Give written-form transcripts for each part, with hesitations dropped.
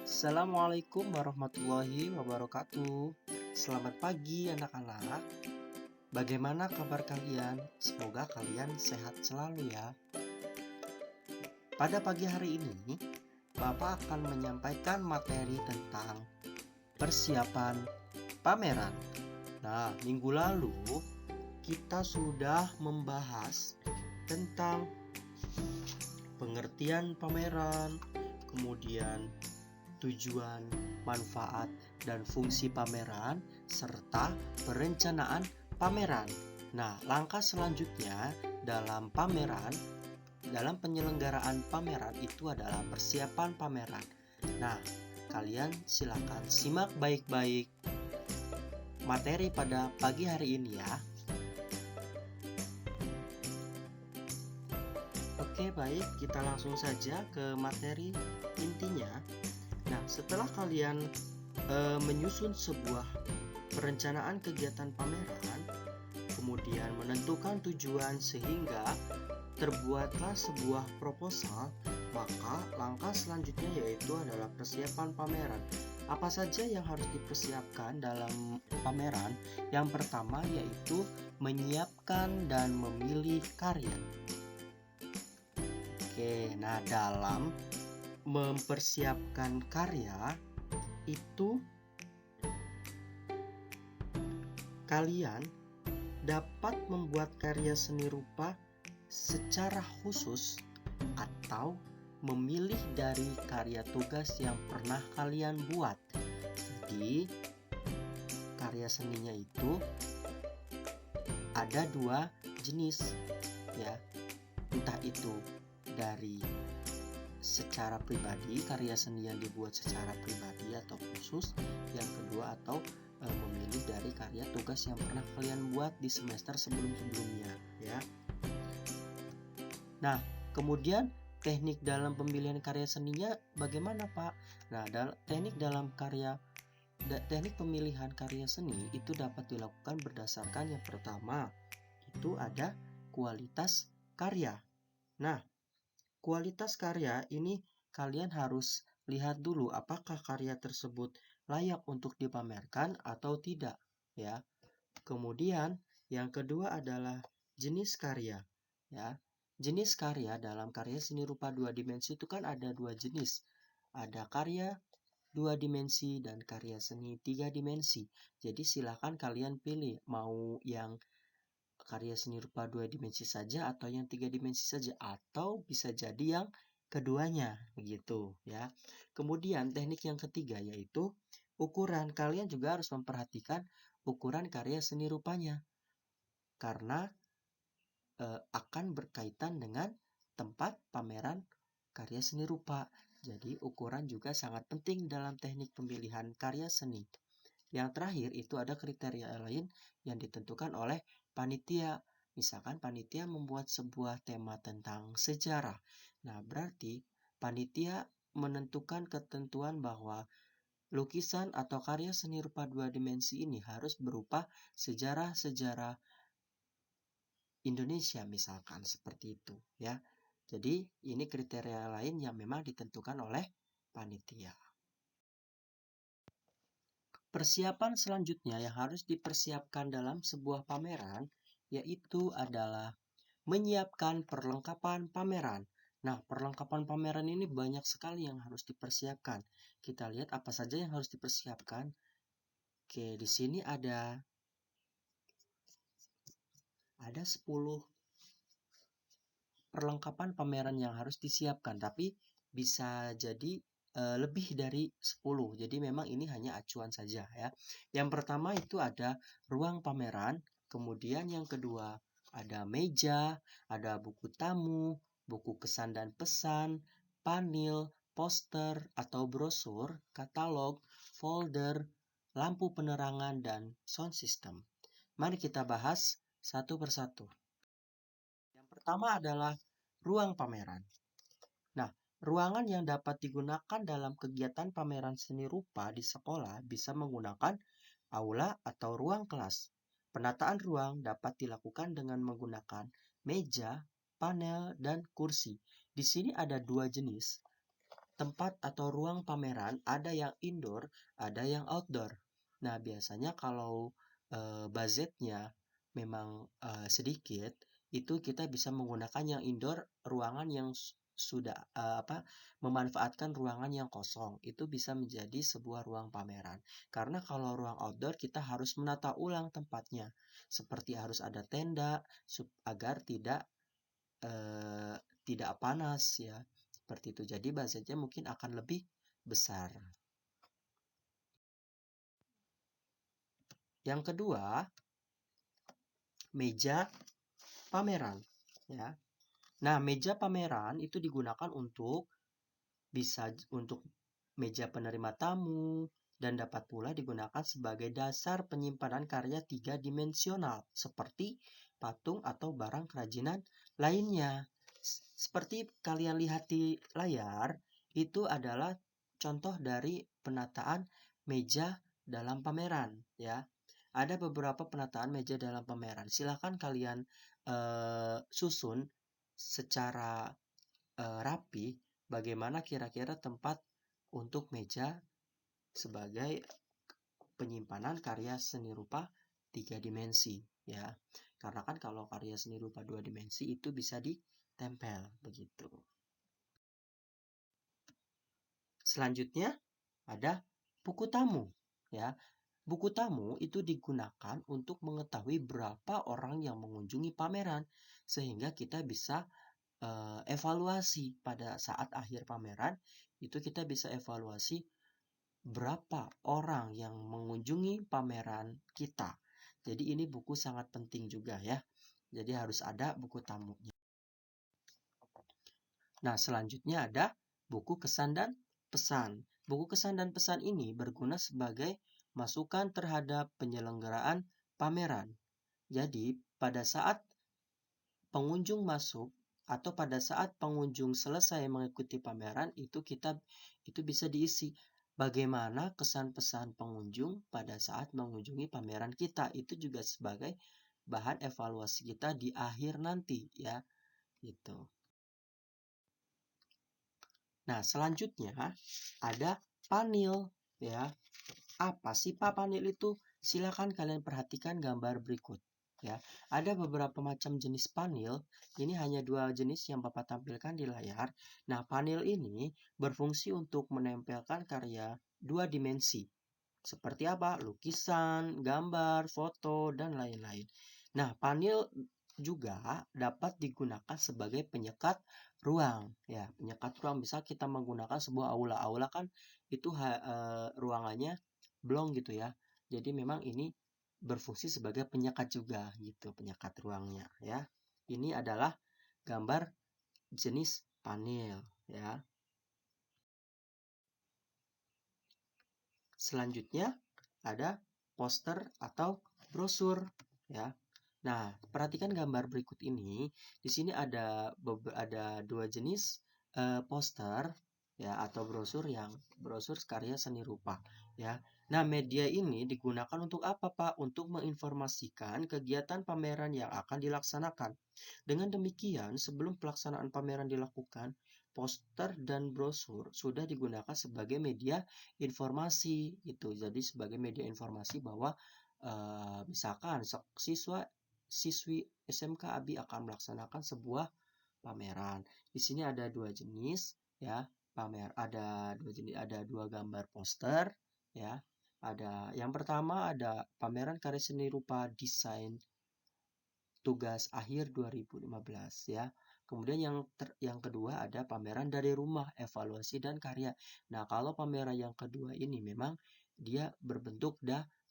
Assalamualaikum warahmatullahi wabarakatuh. Selamat pagi anak-anak. Bagaimana kabar kalian? Semoga kalian sehat selalu ya. Pada pagi hari ini, Bapak akan menyampaikan materi tentang persiapan pameran. Nah, minggu lalu kita sudah membahas tentang pengertian pameran, kemudian tujuan, manfaat, dan fungsi pameran, serta perencanaan pameran. Nah, langkah selanjutnya dalam penyelenggaraan pameran itu adalah persiapan pameran. Nah, kalian silakan simak baik-baik materi pada pagi hari ini ya. Oke, baik, kita langsung saja ke materi intinya. Nah, setelah kalian menyusun sebuah perencanaan kegiatan pameran, kemudian menentukan tujuan sehingga terbuatlah sebuah proposal, maka langkah selanjutnya yaitu adalah persiapan pameran. Apa saja yang harus dipersiapkan dalam pameran? Yang pertama yaitu menyiapkan dan memilih karya. Oke, nah dalam mempersiapkan karya itu kalian dapat membuat karya seni rupa secara khusus atau memilih dari karya tugas yang pernah kalian buat. Jadi karya seninya itu ada dua jenis ya, entah itu dari secara pribadi, karya seni yang dibuat secara pribadi atau khusus. Yang kedua atau memilih dari karya tugas yang pernah kalian buat di semester sebelum-sebelumnya ya. Nah, kemudian teknik dalam pemilihan karya seninya bagaimana, Pak? Nah, teknik pemilihan karya seni itu dapat dilakukan berdasarkan yang pertama itu ada kualitas karya. Nah, kualitas karya ini kalian harus lihat dulu apakah karya tersebut layak untuk dipamerkan atau tidak ya. Kemudian yang kedua adalah jenis karya ya. Jenis karya dalam karya seni rupa dua dimensi itu kan ada dua jenis. Ada karya dua dimensi dan karya seni tiga dimensi. Jadi silakan kalian pilih mau yang karya seni rupa dua dimensi saja atau yang tiga dimensi saja, atau bisa jadi yang keduanya begitu ya. Kemudian teknik yang ketiga yaitu ukuran. Kalian juga harus memperhatikan ukuran karya seni rupanya karena akan berkaitan dengan tempat pameran karya seni rupa. Jadi ukuran juga sangat penting dalam teknik pemilihan karya seni. Yang terakhir itu ada kriteria lain yang ditentukan oleh panitia. Misalkan panitia membuat sebuah tema tentang sejarah. Nah, berarti panitia menentukan ketentuan bahwa lukisan atau karya seni rupa dua dimensi ini harus berupa sejarah-sejarah Indonesia misalkan seperti itu ya. Jadi ini kriteria lain yang memang ditentukan oleh panitia. Persiapan selanjutnya yang harus dipersiapkan dalam sebuah pameran yaitu adalah menyiapkan perlengkapan pameran. Nah, perlengkapan pameran ini banyak sekali yang harus dipersiapkan. Kita lihat apa saja yang harus dipersiapkan. Oke, di sini ada 10 perlengkapan pameran yang harus disiapkan, tapi bisa jadi lebih dari 10. Jadi memang ini hanya acuan saja ya. Yang pertama itu ada ruang pameran, kemudian yang kedua ada meja, ada buku tamu, buku kesan dan pesan, panel, poster atau brosur, katalog, folder, lampu penerangan dan sound system. Mari kita bahas satu persatu. Yang pertama adalah ruang pameran. Nah, ruangan yang dapat digunakan dalam kegiatan pameran seni rupa di sekolah bisa menggunakan aula atau ruang kelas. Penataan ruang dapat dilakukan dengan menggunakan meja, panel, dan kursi. Di sini ada dua jenis, tempat atau ruang pameran ada yang indoor, ada yang outdoor. Nah, biasanya kalau budgetnya memang sedikit, itu kita bisa menggunakan yang indoor, ruangan yang sudah memanfaatkan ruangan yang kosong. Itu bisa menjadi sebuah ruang pameran. Karena kalau ruang outdoor kita harus menata ulang tempatnya. Seperti harus ada tenda agar tidak panas ya. Seperti itu. Jadi budgetnya mungkin akan lebih besar. Yang kedua, meja pameran ya. Nah, meja pameran itu digunakan bisa untuk meja penerima tamu dan dapat pula digunakan sebagai dasar penyimpanan karya tiga dimensional seperti patung atau barang kerajinan lainnya. Seperti kalian lihat di layar, itu adalah contoh dari penataan meja dalam pameran ya. Ada beberapa penataan meja dalam pameran. Silakan kalian susun secara rapi bagaimana kira-kira tempat untuk meja sebagai penyimpanan karya seni rupa 3 dimensi ya. Karena kan kalau karya seni rupa 2 dimensi itu bisa ditempel begitu. Selanjutnya ada buku tamu ya. Buku tamu itu digunakan untuk mengetahui berapa orang yang mengunjungi pameran sehingga kita bisa evaluasi pada saat akhir pameran. Itu kita bisa evaluasi berapa orang yang mengunjungi pameran kita. Jadi ini buku sangat penting juga ya. Jadi harus ada buku tamunya. Nah, selanjutnya ada buku kesan dan pesan. Buku kesan dan pesan ini berguna sebagai masukan terhadap penyelenggaraan pameran. Jadi, pada saat pengunjung masuk atau pada saat pengunjung selesai mengikuti pameran itu bisa diisi bagaimana kesan pesan pengunjung pada saat mengunjungi pameran kita. Itu juga sebagai bahan evaluasi kita di akhir nanti ya gitu. Nah, selanjutnya ada panel ya. Apa sih Pak panel itu? Silakan kalian perhatikan gambar berikut ya. Ada beberapa macam jenis panel. Ini hanya dua jenis yang Bapak tampilkan di layar. Nah, panel ini berfungsi untuk menempelkan karya dua dimensi. Seperti apa? Lukisan, gambar, foto, dan lain-lain. Nah, panel juga dapat digunakan sebagai penyekat ruang. Ya, penyekat ruang bisa kita menggunakan sebuah aula. Aula kan itu ruangannya blong gitu ya. Jadi memang ini berfungsi sebagai penyekat juga gitu, penyekat ruangnya ya. Ini adalah gambar jenis panel ya. Selanjutnya ada poster atau brosur ya. Nah, perhatikan gambar berikut ini. Di sini ada dua jenis poster ya atau brosur karya seni rupa ya. Nah, media ini digunakan untuk apa, Pak? Untuk menginformasikan kegiatan pameran yang akan dilaksanakan. Dengan demikian, sebelum pelaksanaan pameran dilakukan, poster dan brosur sudah digunakan sebagai media informasi gitu. Jadi sebagai media informasi bahwa misalkan siswi SMK ABI akan melaksanakan sebuah pameran. Di sini ada dua jenis ya, ada dua gambar poster ya. Ada yang pertama ada pameran karya seni rupa desain tugas akhir 2015 ya. Kemudian yang kedua ada pameran dari rumah, evaluasi dan karya. Nah, kalau pameran yang kedua ini memang dia berbentuk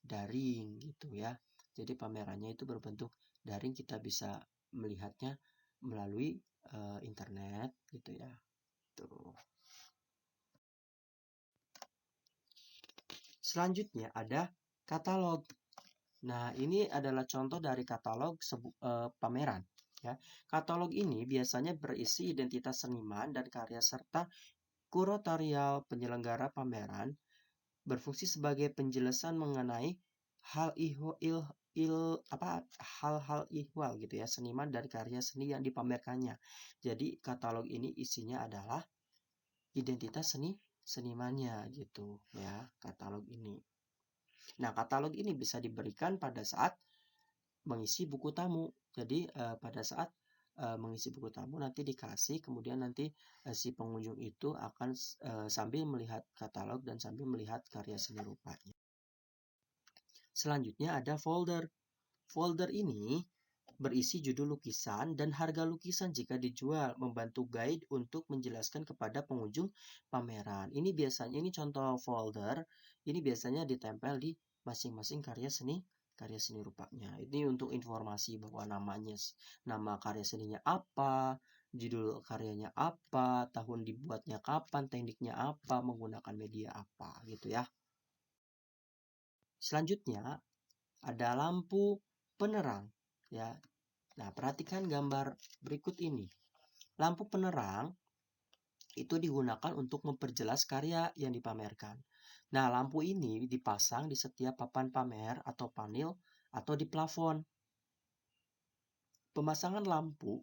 daring gitu ya. Jadi pamerannya itu berbentuk daring, kita bisa melihatnya melalui internet gitu ya. Tuh. Selanjutnya ada katalog. Nah, ini adalah contoh dari katalog pameran. Ya. Katalog ini biasanya berisi identitas seniman dan karya serta kuratorial penyelenggara pameran, berfungsi sebagai penjelasan mengenai hal hal-hal ihwal gitu ya, seniman dan karya seni yang dipamerkannya. Jadi katalog ini isinya adalah identitas senimannya gitu ya, katalog ini. Nah, katalog ini bisa diberikan pada saat mengisi buku tamu. Jadi pada saat mengisi buku tamu nanti dikasih, kemudian nanti si pengunjung itu akan sambil melihat katalog dan sambil melihat karya seni rupanya. Selanjutnya ada folder. Folder ini berisi judul lukisan dan harga lukisan jika dijual, membantu guide untuk menjelaskan kepada pengunjung pameran. Ini biasanya, ini contoh folder, ini biasanya ditempel di masing-masing karya seni rupanya. Ini untuk informasi bahwa nama karya seninya apa, judul karyanya apa, tahun dibuatnya kapan, tekniknya apa, menggunakan media apa gitu ya. Selanjutnya ada lampu penerang ya. Nah, perhatikan gambar berikut ini. Lampu penerang itu digunakan untuk memperjelas karya yang dipamerkan. Nah, lampu ini dipasang di setiap papan pamer atau panel atau di plafon. Pemasangan lampu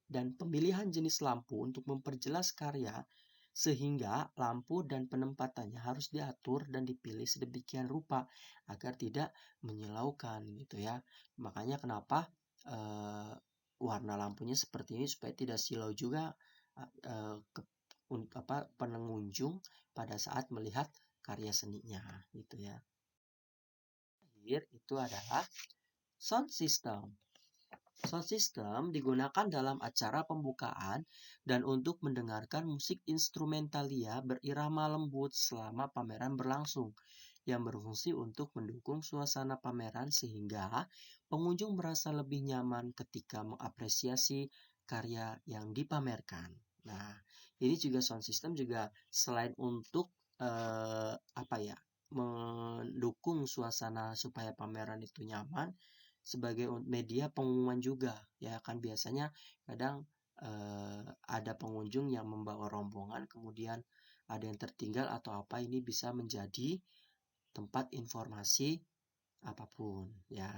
dan pemilihan jenis lampu untuk memperjelas karya sehingga lampu dan penempatannya harus diatur dan dipilih sedemikian rupa agar tidak menyilaukan gitu ya. Makanya kenapa warna lampunya seperti ini supaya tidak silau juga pengunjung pada saat melihat karya seninya gitu ya. Terakhir itu adalah sound system. Sound system digunakan dalam acara pembukaan dan untuk mendengarkan musik instrumentalia berirama lembut selama pameran berlangsung, yang berfungsi untuk mendukung suasana pameran sehingga pengunjung merasa lebih nyaman ketika mengapresiasi karya yang dipamerkan. Nah, ini juga sound system juga selain untuk mendukung suasana supaya pameran itu nyaman, sebagai media pengumuman juga ya kan, biasanya kadang ada pengunjung yang membawa rombongan kemudian ada yang tertinggal atau apa, ini bisa menjadi tempat informasi apapun ya.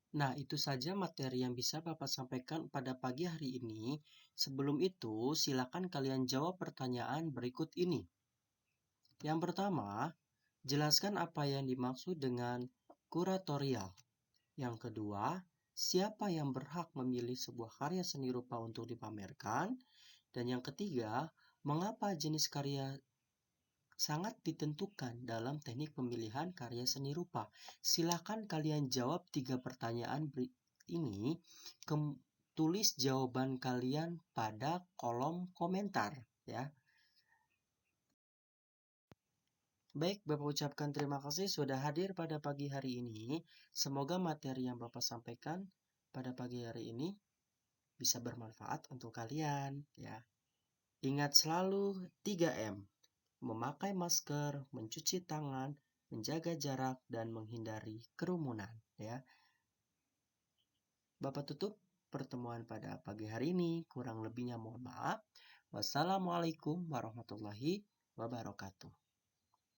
Nah, itu saja materi yang bisa Bapak sampaikan pada pagi hari ini. Sebelum itu, silakan kalian jawab pertanyaan berikut ini. Yang pertama, jelaskan apa yang dimaksud dengan kuratorial. Yang kedua, siapa yang berhak memilih sebuah karya seni rupa untuk dipamerkan? Dan yang ketiga, mengapa jenis karya sangat ditentukan dalam teknik pemilihan karya seni rupa? Silakan kalian jawab 3 pertanyaan ini, tulis jawaban kalian pada kolom komentar ya. Baik, Bapak ucapkan terima kasih sudah hadir pada pagi hari ini. Semoga materi yang Bapak sampaikan pada pagi hari ini bisa bermanfaat untuk kalian ya. Ingat selalu 3M. Memakai masker, mencuci tangan, menjaga jarak dan menghindari kerumunan ya. Bapak tutup pertemuan pada pagi hari ini. Kurang lebihnya mohon maaf. Wassalamualaikum warahmatullahi wabarakatuh.